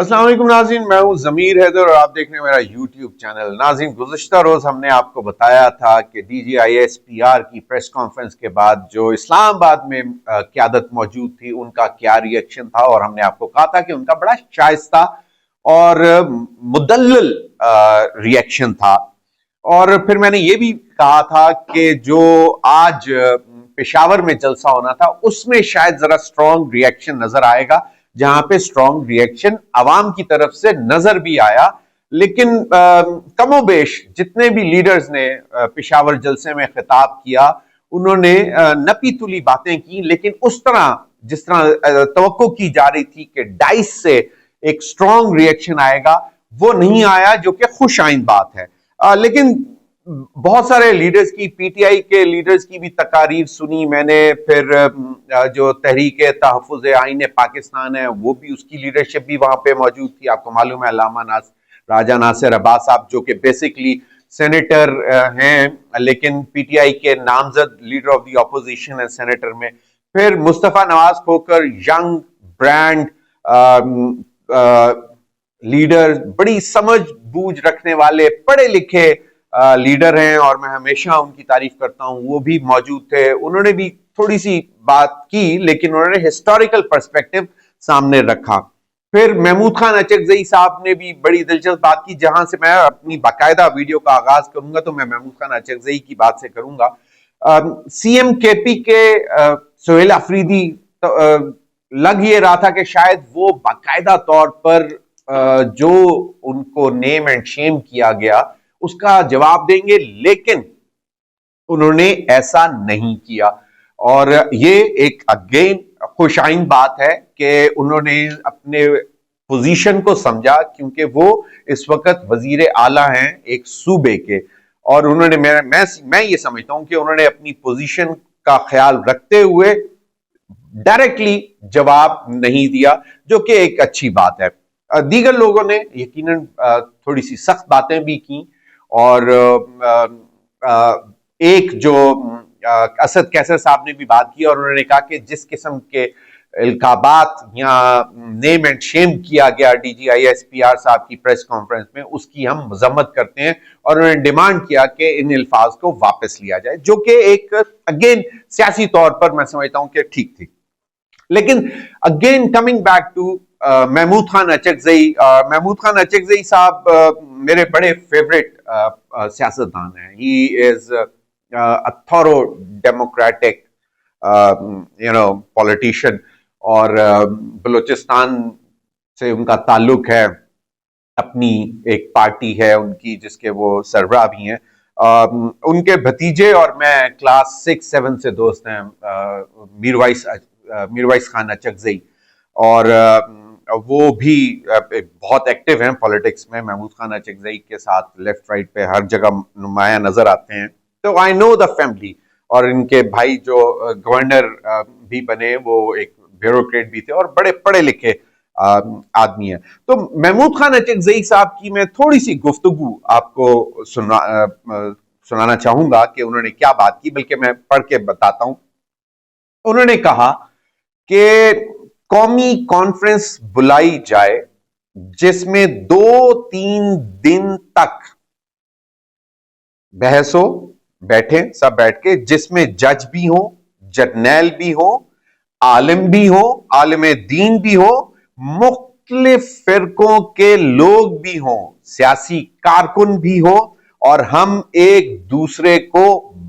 अस्सलाम वालेकुम नाज़रीन, मैं हूं ज़मीर हैदर और आप देख रहे हैं मेरा यूट्यूब चैनल। नाज़रीन, गुज़िश्ता रोज़ हमने आपको बताया था कि DGISPR की प्रेस कॉन्फ्रेंस के बाद जो इस्लामाबाद में क़यादत मौजूद थी उनका क्या रिएक्शन था, और हमने आपको कहा था कि उनका बड़ा शाइस्ता और मुदल्लल रिएक्शन था। और फिर मैंने ये भी कहा था कि जो आज पेशावर में जलसा होना था उसमें शायद जरा स्ट्रॉन्ग रिएक्शन नजर आएगा, जहां पे स्ट्रॉन्ग रिएक्शन अवाम की तरफ से नजर भी आया। लेकिन कमोबेश जितने भी लीडर्स ने पेशावर जलसे में खिताब किया उन्होंने नपी तुली बातें की, लेकिन उस तरह जिस तरह तवक्को की जा रही थी कि डाइस से एक स्ट्रॉन्ग रिएक्शन आएगा वो नहीं आया, जो कि खुश आइंद बात है। लेकिन बहुत सारे लीडर्स की, पीटीआई के लीडर्स की भी तकारीर सुनी मैंने। फिर जो तहरीक तहफ़्फ़ुज़ आईन पाकिस्तान है वो भी, उसकी लीडरशिप भी वहां पे मौजूद थी। आपको मालूम है अल्लामा राजा नासिर अब्बास साहब, जो कि बेसिकली सेनेटर हैं लेकिन पीटीआई के नामजद लीडर ऑफ द ऑपोजिशन है सेनेटर में। फिर मुस्तफ़ा नवाज खोकर, यंग ब्रांड लीडर, बड़ी समझ बूझ रखने वाले पढ़े लिखे लीडर हैं और मैं हमेशा उनकी तारीफ करता हूं, वो भी मौजूद थे। उन्होंने भी थोड़ी सी बात की लेकिन उन्होंने हिस्टोरिकल पर्सपेक्टिव सामने रखा। फिर महमूद खान अचकजई साहब ने भी बड़ी दिलचस्प बात की। जहां से मैं अपनी बाकायदा वीडियो का आगाज करूंगा तो मैं महमूद खान अचकजई की बात से करूंगा। सीएम केपी के सोहेल अफरीदी लग ये रहा था कि शायद वो बाकायदा तौर पर जो उनको नेम एंड शेम किया गया उसका जवाब देंगे, लेकिन उन्होंने ऐसा नहीं किया। और ये एक अगेन खुशाइन बात है कि उन्होंने अपने पोजीशन को समझा, क्योंकि वो इस वक्त वजीर आला हैं एक सूबे के, और उन्होंने मैं ये समझता हूं कि उन्होंने अपनी पोजीशन का ख्याल रखते हुए डायरेक्टली जवाब नहीं दिया, जो कि एक अच्छी बात है। दीगर लोगों ने यकीनन थोड़ी सी सख्त बातें भी की, और एक जो असद कैसर साहब ने भी बात की और उन्होंने कहा कि जिस किस्म के इल्काबात या नेम एंड शेम किया गया DGISPR साहब की प्रेस कॉन्फ्रेंस में, उसकी हम मजम्मत करते हैं, और उन्होंने डिमांड किया कि इन अल्फाज को वापस लिया जाए, जो कि एक अगेन सियासी तौर पर मैं समझता हूं कि ठीक थी। लेकिन again coming back to Mahmood Khan Achakzai साहब मेरे बड़े फेवरेट सियासतदान हैं। He is a thorough democratic politician, और बलूचिस्तान से उनका ताल्लुक है, अपनी एक पार्टी है उनकी जिसके वो सरबराह भी हैं। उनके भतीजे और मैं क्लास 6-7 से दोस्त हैं, मीरवाइस खान अचकजई, और वो भी बहुत एक्टिव हैं पॉलिटिक्स में। महमूद खान अचकजई के साथ लेफ्ट राइट पे हर जगह नुमाया नजर आते हैं, तो आई नो द फैमिली। और इनके भाई जो गवर्नर भी बने वो एक ब्यूरोक्रेट भी थे और बड़े पढ़े लिखे आदमी है। तो महमूद खान अचकजई साहब की मैं थोड़ी सी गुफ्तगू आपको सुनाना चाहूंगा कि उन्होंने क्या बात की, बल्कि मैं पढ़ के बताता हूं। उन्होंने कहा कि कौमी कॉन्फ्रेंस बुलाई जाए जिसमें 2-3 दिन तक बहस हो, बैठे सब बैठ के, जिसमें जज भी हो, जर्नैल भी हो, आलिम भी हो, आलिम दीन भी हो, मुख्तलिफ फिरकों के लोग भी हो, सियासी कारकुन भी हो, और हम एक दूसरे को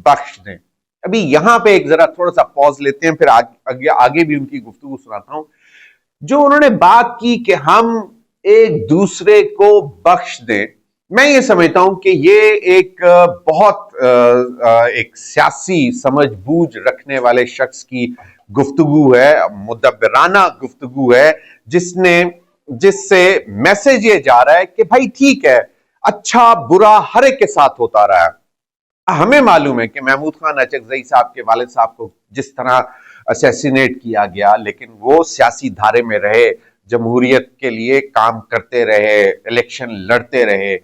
बख्श दें। अभी यहां पे एक जरा थोड़ा सा पॉज लेते हैं, फिर आगे भी उनकी गुफ्तगू सुनाता हूं। जो उन्होंने बात की कि हम एक दूसरे को बख्श दें, मैं ये समझता हूं कि ये एक बहुत एक सियासी समझ बूझ रखने वाले शख्स की गुफ्तगू है, मुदब्बिराना गुफ्तगू है, जिससे मैसेज ये जा रहा है कि भाई ठीक है, अच्छा बुरा हर एक के साथ होता रहा है। हमें मालूम है कि महमूद खान अचकजई साहब के वालिद साहब को जिस तरह असैसिनेट किया गया, लेकिन वो सियासी धारे में रहे, जमहूरियत के लिए काम करते रहे, इलेक्शन लड़ते रहे।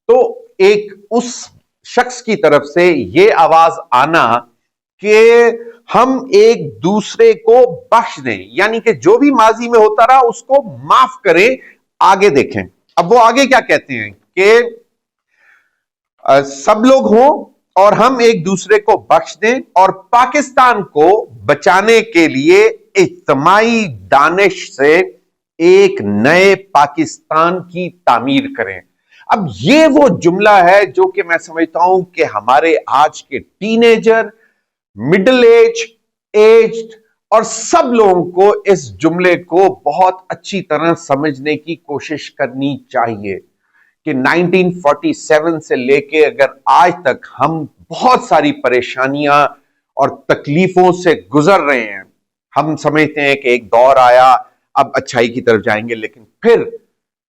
तो एक उस शख्स की तरफ से ये आवाज आना कि हम एक दूसरे को बख्श दें, यानी कि जो भी माजी में होता रहा उसको माफ करें, आगे देखें, अब वो आगे क्या कहते हैं कि सब लोग हों और हम एक दूसरे को बख्श दें और पाकिस्तान को बचाने के लिए इज्तिमाई दानिश से एक नए पाकिस्तान की तामीर करें। अब ये वो जुमला है जो कि मैं समझता हूं कि हमारे आज के टीनेजर, मिडिल एज्ड और सब लोगों को इस जुमले को बहुत अच्छी तरह समझने की कोशिश करनी चाहिए कि 1947 से लेके अगर आज तक हम बहुत सारी परेशानियां और तकलीफों से गुजर रहे हैं। हम समझते हैं कि एक दौर आया, अब अच्छाई की तरफ जाएंगे, लेकिन फिर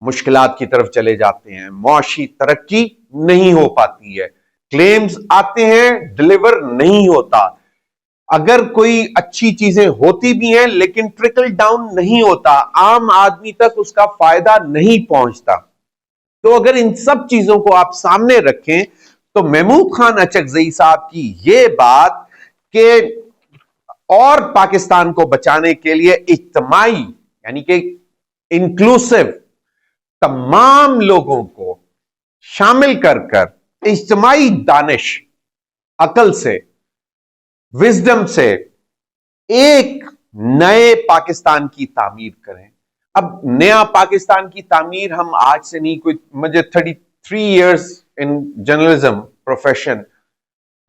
मुश्किलात की तरफ चले जाते हैं, मुआशी तरक्की नहीं हो पाती है, क्लेम्स आते हैं, डिलीवर नहीं होता, अगर कोई अच्छी चीजें होती भी हैं लेकिन ट्रिकल डाउन नहीं होता, आम आदमी तक उसका फायदा नहीं पहुंचता। तो अगर इन सब चीजों को आप सामने रखें तो महमूद खान अचकजई साहब की यह बात कि और पाकिस्तान को बचाने के लिए इज्तिमाई यानी कि इंक्लूसिव तमाम लोगों को शामिल कर इज्तिमाई दानिश, अकल से, विजडम से एक नए पाकिस्तान की तामीर करें। अब नया पाकिस्तान की तामीर हम आज से नहीं, कोई मुझे 33 इयर्स इन जर्नलिज्म प्रोफेशन,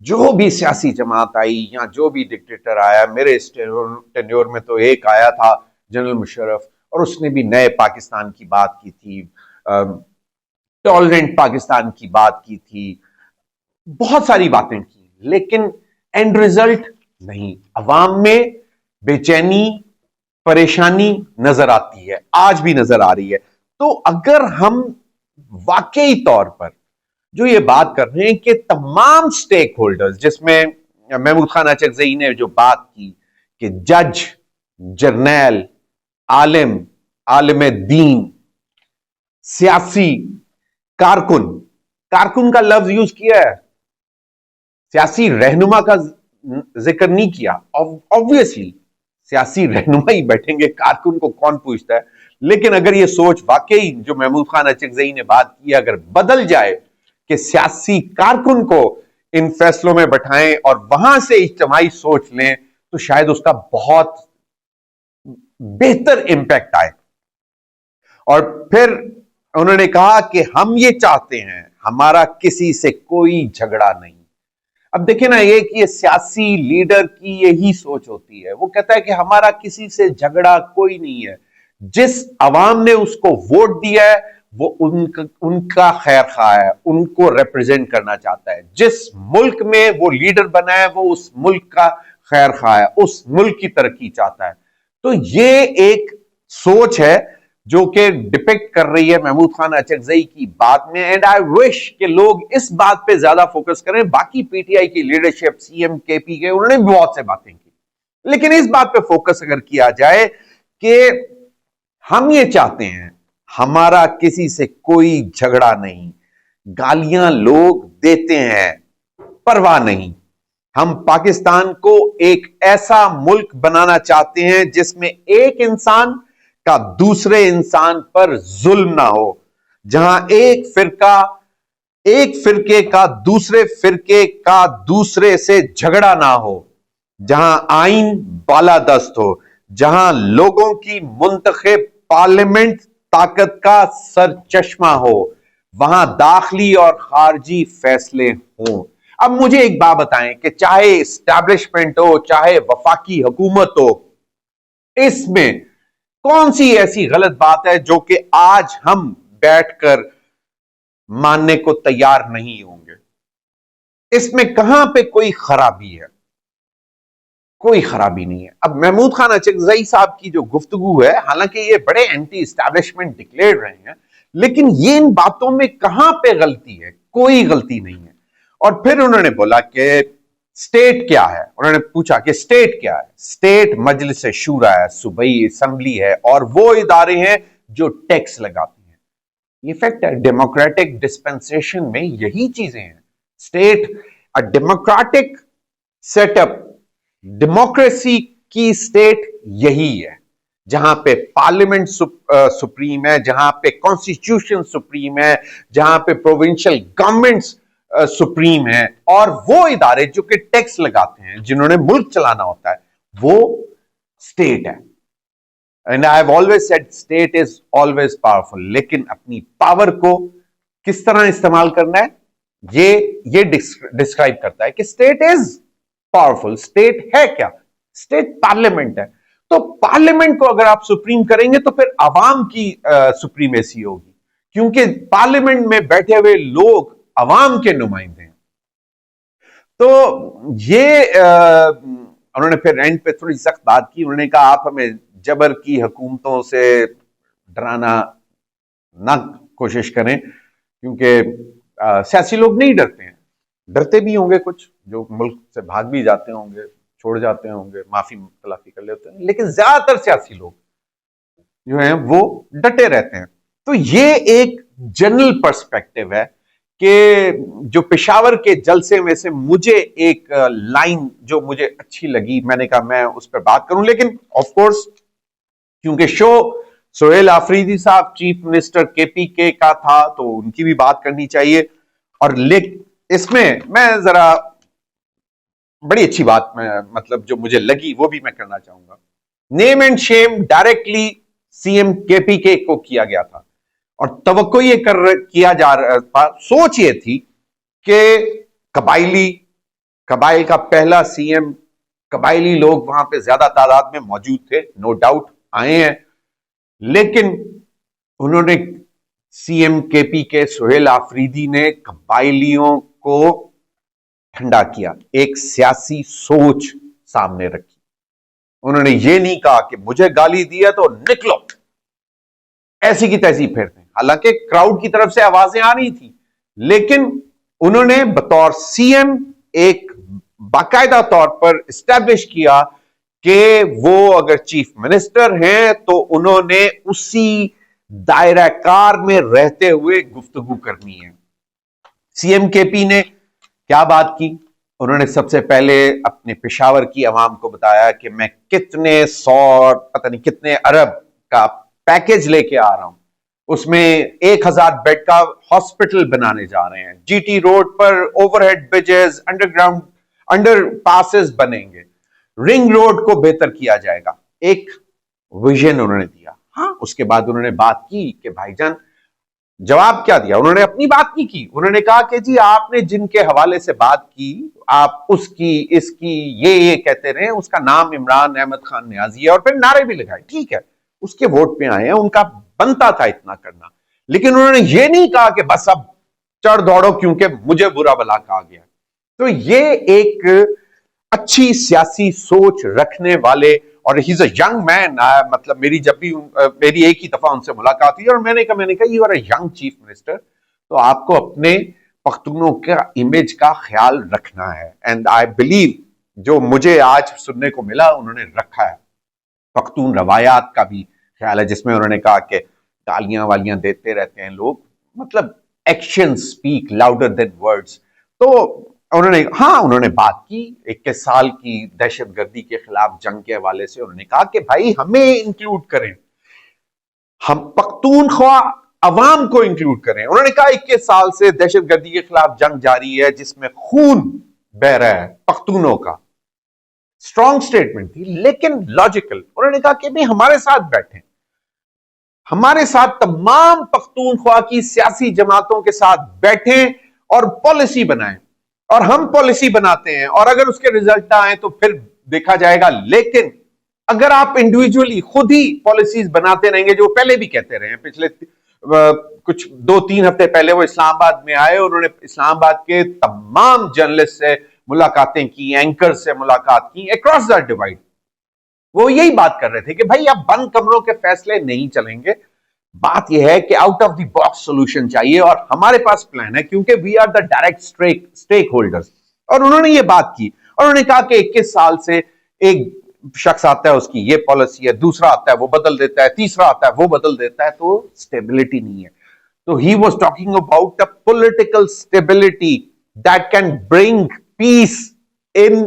जो भी सियासी जमात आई या जो भी डिक्टेटर आया, मेरे टेन्योर में तो एक आया था जनरल मुशर्रफ, और उसने भी नए पाकिस्तान की बात की थी, टॉलरेंट पाकिस्तान की बात की थी, बहुत सारी बातें की, लेकिन एंड रिजल्ट नहीं। अवाम में बेचैनी, परेशानी नजर आती है, आज भी नजर आ रही है। तो अगर हम वाकई तौर पर जो ये बात कर रहे हैं कि तमाम स्टेक होल्डर्स, जिसमें महमूद खान अचकजई ने जो बात की कि जज, जर्नैल, आलिम, आलिम दीन, सियासी, कारकुन, कारकुन का लफ्ज यूज किया है, सियासी रहनुमा का जिक्र नहीं किया। ऑब्वियसली सियासी रहनुमा ही बैठेंगे, कारकुन को कौन पूछता है। लेकिन अगर ये सोच वाकई जो महमूद खान अचकजई ने बात की अगर बदल जाए कि सियासी कारकुन को इन फैसलों में बैठाएं और वहां से इज्तिमाई सोच लें, तो शायद उसका बहुत बेहतर इंपैक्ट आए। और फिर उन्होंने कहा कि हम ये चाहते हैं, हमारा किसी से कोई झगड़ा नहीं। अब देखें ना, ये सियासी लीडर की यही सोच होती है। वो कहता है कि हमारा किसी से झगड़ा कोई नहीं है, जिस अवाम ने उसको वोट दिया है वो उनका खैर खा है, उनको रिप्रेजेंट करना चाहता है, जिस मुल्क में वो लीडर बना है वो उस मुल्क का खैर खा है, उस मुल्क की तरक्की चाहता है। तो ये एक सोच है जो कि डिपिक्ट कर रही है महमूद खान अचकजई की बात में। एंड आई विश कि लोग इस बात पे ज्यादा फोकस करें। बाकी पीटीआई की लीडरशिप, सीएम केपी के, उन्होंने भी बहुत से बातें की, लेकिन इस बात पे फोकस अगर किया जाए कि हम ये चाहते हैं, हमारा किसी से कोई झगड़ा नहीं, गालियां लोग देते हैं, परवाह नहीं, हम पाकिस्तान को एक ऐसा मुल्क बनाना चाहते हैं जिसमें एक इंसान का दूसरे इंसान पर जुल्म ना हो, जहां एक फिरके का दूसरे फिरके का दूसरे से झगड़ा ना हो, जहां आइन बालादस्त हो, जहां लोगों की मुंतखब पार्लियामेंट ताकत का सरचश्मा हो, वहां दाखिली और खारजी फैसले हों। अब मुझे एक बात बताएं कि चाहे एस्टैब्लिशमेंट हो, चाहे वफाकी हुकूमत हो, इसमें कौन सी ऐसी गलत बात है जो कि आज हम बैठकर मानने को तैयार नहीं होंगे? इसमें कहां पे कोई खराबी है? कोई खराबी नहीं है। अब महमूद खान अचकजई साहब की जो गुफ्तगू है, हालांकि ये बड़े एंटी एस्टैब्लिशमेंट डिक्लेयर रहे हैं, लेकिन ये इन बातों में कहां पे गलती है? कोई गलती नहीं है। और फिर उन्होंने बोला कि स्टेट क्या है, उन्होंने पूछा कि स्टेट क्या है। स्टेट मजलिस शूरा है, सूबाई असेंबली है, और वो इदारे हैं जो टैक्स लगाते हैं। ये फैक्ट है, डेमोक्रेटिक डिस्पेंसेशन में यही चीजें हैं। State, a democratic setup, democracy की स्टेट यही है जहां पे पार्लियामेंट सुप्रीम है, जहां पे कॉन्स्टिट्यूशन सुप्रीम है, जहां पे प्रोविंशियल गवर्नमेंट्स सुप्रीम है, और वो इदारे जो कि टैक्स लगाते हैं, जिन्होंने मुल्क चलाना होता है, वो स्टेट है. And I have always said state is always powerful. लेकिन अपनी पावर को किस तरह इस्तेमाल करना है, ये डिस्क्राइब करता है कि स्टेट इज पावरफुल. स्टेट है क्या? स्टेट पार्लियामेंट है. तो पार्लियामेंट को अगर आप सुप्रीम करेंगे तो फिर अवाम की सुप्रीमेसी होगी, क्योंकि पार्लियामेंट में बैठे हुए लोग अवाम के नुमाइंदे हैं. तो ये उन्होंने फिर एंड पे थोड़ी सख्त बात की. उन्होंने कहा आप हमें जबर की हुकूमतों से डराना ना कोशिश करें, क्योंकि सियासी लोग नहीं डरते हैं. डरते भी होंगे कुछ जो मुल्क से भाग भी जाते होंगे, छोड़ जाते होंगे, माफी तलाफी कर लेते हैं, लेकिन ज्यादातर सियासी लोग जो हैं वो डटे रहते हैं. तो ये एक जनरल पर्सपेक्टिव है कि जो पेशावर के जलसे में से मुझे एक लाइन जो मुझे अच्छी लगी, मैंने कहा मैं उस पर बात करूं. लेकिन ऑफ कोर्स क्योंकि शो सोहेल आफरीदी साहब चीफ मिनिस्टर केपीके का था, तो उनकी भी बात करनी चाहिए. और इसमें मैं जरा बड़ी अच्छी बात मतलब जो मुझे लगी वो भी मैं करना चाहूंगा. Name and Shem directly CM KPK को किया गया था, और तवक्को ये किया जा रहा था, सोच ये थी कि कबाइल का पहला सीएम, कबाइली लोग वहां पे ज्यादा तादाद में मौजूद थे, नो डाउट आए हैं, लेकिन उन्होंने सीएम केपीके सोहेल आफरीदी ने कबाइलियों को ठंडा किया, एक सियासी सोच सामने रखी. उन्होंने ये नहीं कहा कि मुझे गाली दिया तो निकलो, ऐसी की तैसी फेरते. हालांकि क्राउड की तरफ से आवाजें आ रही थी, लेकिन उन्होंने बतौर सीएम एक बाकायदा तौर पर एस्टैब्लिश किया कि वो अगर चीफ मिनिस्टर हैं तो उन्होंने उसी दायरा कार में रहते हुए गुफ्तगू करनी है. सीएम केपी ने क्या बात की? उन्होंने सबसे पहले अपने पेशावर की आवाम को बताया कि मैं कितने सौ पता नहीं कितने अरब का पैकेज लेके आ रहा हूं, उसमें 1000 बेड का हॉस्पिटल बनाने जा रहे हैं, जीटी रोड पर overhead bridges, underground under passes बनेंगे, रिंग रोड को बेहतर किया जाएगा. एक विजन उन्होंने दिया. हाँ, उसके बाद उन्होंने बात की कि भाईजान, जवाब क्या दिया? उन्होंने अपनी बात नहीं की. उन्होंने कहा कि जी आपने जिनके हवाले से बात की, आप उसकी इसकी ये कहते रहे, उसका नाम इमरान अहमद खान नियाजी है, और फिर नारे भी लगाए. ठीक है, उसके वोट पे आए हैं, उनका बनता था इतना करना, लेकिन उन्होंने ये नहीं कहा कि बस अब चढ़ दौड़ो क्योंकि मुझे बुरा भला कहा गया. तो ये एक अच्छी सियासी सोच रखने वाले, और ही इज अ यंग मैन. मतलब मेरी जब भी मेरी एक ही दफा उनसे मुलाकात हुई और मैंने कहा you are a young chief minister, तो आपको अपने पख्तूनों का इमेज का ख्याल रखना है. एंड आई बिलीव जो मुझे आज सुनने को मिला उन्होंने रखा है. पख्तून रवायात का भी ख्याल है, जिसमें उन्होंने कहा कि गालियां वालियां देते रहते हैं लोग, मतलब action speak louder than words. तो उन्होंने बात की 21 साल की दहशतगर्दी के खिलाफ जंग के हवाले से. उन्होंने कहा कि भाई हमें इंक्लूड करें, हम पख्तूनख्वा अवाम को इंक्लूड करें. उन्होंने कहा 21 साल से दहशतगर्दी के खिलाफ जंग जारी है जिसमें खून बह रहा है पख्तूनों का. स्ट्रॉन्ग स्टेटमेंट थी लेकिन लॉजिकल. उन्होंने कहा कि भाई हमारे साथ बैठें, हमारे साथ तमाम पख्तूनख्वा की सियासी जमातों के साथ बैठें और पॉलिसी बनाएं, और हम पॉलिसी बनाते हैं, और अगर उसके रिजल्ट आए तो फिर देखा जाएगा. लेकिन अगर आप इंडिविजुअली खुद ही पॉलिसीज बनाते रहेंगे, जो पहले भी कहते रहे हैं, पिछले कुछ 2-3 हफ्ते पहले वो इस्लामाबाद में आए, उन्होंने इस्लामाबाद के तमाम जर्नलिस्ट से मुलाकातें की, एंकर से मुलाकात की अक्रॉस द डिवाइड. वो यही बात कर रहे थे कि भाई अब बंद कमरों के फैसले नहीं चलेंगे, बात यह है कि out of the box solution चाहिए, और हमारे पास प्लान है क्योंकि we are the direct stakeholders. और उन्होंने ये बात की, और उन्होंने कहा कि 21 साल से एक शख्स आता है, उसकी ये पॉलिसी है, दूसरा आता है वो बदल देता है, तीसरा आता है वो बदल देता है, तो स्टेबिलिटी नहीं है. तो he was talking about a political stability that can bring peace in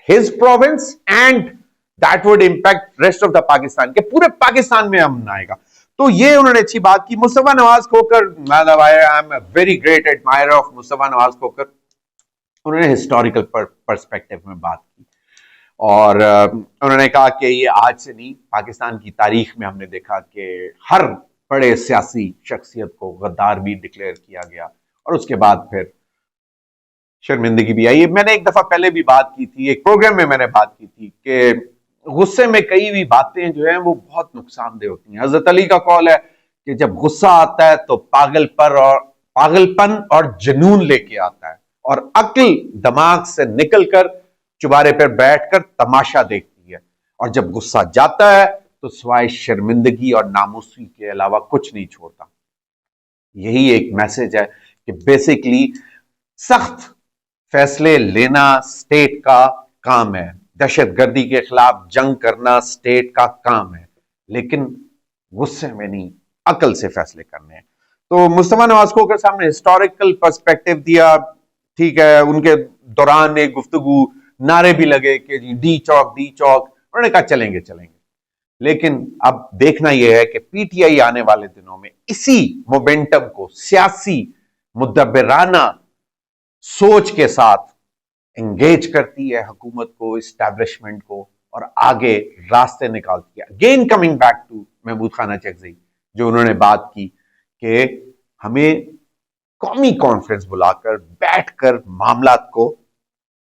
his province and that would impact rest of the Pakistan, के पूरे पाकिस्तान में अमन आएगा। तो ये उन्होंने अच्छी बात की। Mustafa Nawaz Khokhar, I am very great admirer of Mustafa Nawaz Khokhar. उन्होंने हिस्टोरिकल पर्सपेक्टिव में बात की और उन्होंने कहा कि ये आज से नहीं, पाकिस्तान की तारीख में हमने देखा कि हर बड़े सियासी शख्सियत को गद्दार भी डिक्लेयर किया गया और उसके बाद फिर शर्मिंदगी भी आई। मैंने एक दफा पहले भी बात की थी, एक प्रोग्राम में मैंने बात की थी कि गुस्से में कई भी बातें जो हैं वो बहुत नुकसानदेह होती हैं। हजरत अली का कौल है कि जब गुस्सा आता है तो पागलपन और जुनून लेके आता है, और अक्ल दिमाग से निकलकर चुबारे पर बैठकर तमाशा देखती है, और जब गुस्सा जाता है तो सिवाय शर्मिंदगी और नामोशी के अलावा कुछ नहीं छोड़ता। यही एक मैसेज है कि बेसिकली सख्त फैसले लेना स्टेट का काम है, दहशतगर्दी के खिलाफ जंग करना स्टेट का काम है, लेकिन गुस्से में नहीं, अकल से फैसले करने हैं। तो मुस्तफा नवाज खोखर साहब ने हिस्टोरिकल पर्सपेक्टिव दिया, ठीक है। उनके दौरान एक गुफ्तगू नारे भी लगे कि जी डी चौक डी चौक, उन्होंने कहा चलेंगे चलेंगे, लेकिन अब देखना यह है कि पीटीआई आने वाले दिनों में इसी मोमेंटम को सियासी मुदब्बिराना सोच के साथ एंगेज करती है हुकूमत को, इस्टेब्लिशमेंट को, और आगे रास्ते निकालती है। Again coming back to Mahmood Khan Chakzai, जो उन्होंने बात की कि हमें कौमी कॉन्फ्रेंस बुलाकर बैठकर मामलात को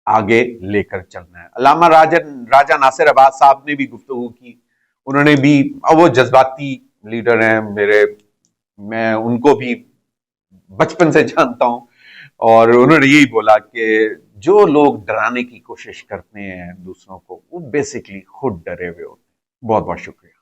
आगे लेकर चलना है। अल्लामा राजा नासिर अब्बास साहब ने भी गुफ्तगू की, उन्होंने भी, वो जज्बाती लीडर हैं मेरे, मैं उनको भी बचपन से जानता हूं, और उन्होंने यही बोला कि जो लोग डराने की कोशिश करते हैं दूसरों को, वो बेसिकली खुद डरे हुए होते हैं। बहुत बहुत शुक्रिया।